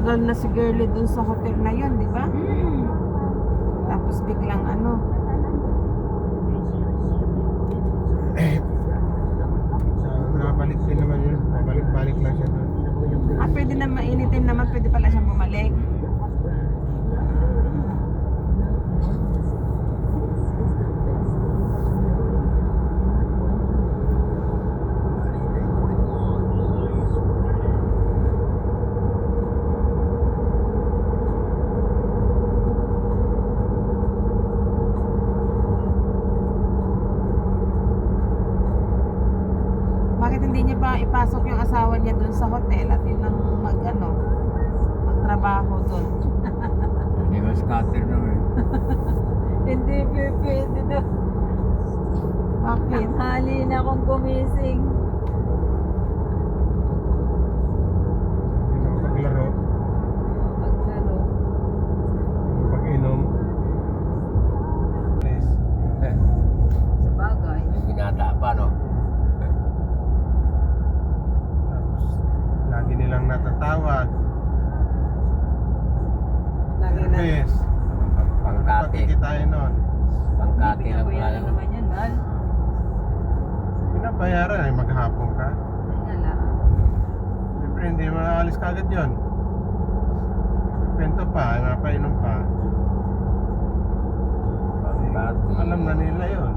matagal na si Girlie dun sa hotel na yun, di ba? Tapos biglang ano. So, nabalik din naman yun. Nabalik-balik lang siya doon. Pwede na mainitin naman, pwede pala siyang bumalik. Bakit hindi niya pa ipasok yung asawa niya dun sa hotel at yun ang magtrabaho dun? Hindi ba scatter naman? Hindi pwede daw. Bakit? Tanghali na akong gumising. Hindi na paglaro. Paglaro. Pag-inom. Please. Sa bagay. Yung binata pa, no? Tapos, lagi nilang natatawag. Lagi na. Yes. Pangkati. Pagkikitain nun. Pangkati lang pala. Pinabayaran naman yan, mahal. Pinabayaran ay maghapon ka. Ay nga lang. Siyempre hindi maalis ka agad yun. Kwento pa, ay mapainom pa. Pangkati. Alam na nila yun.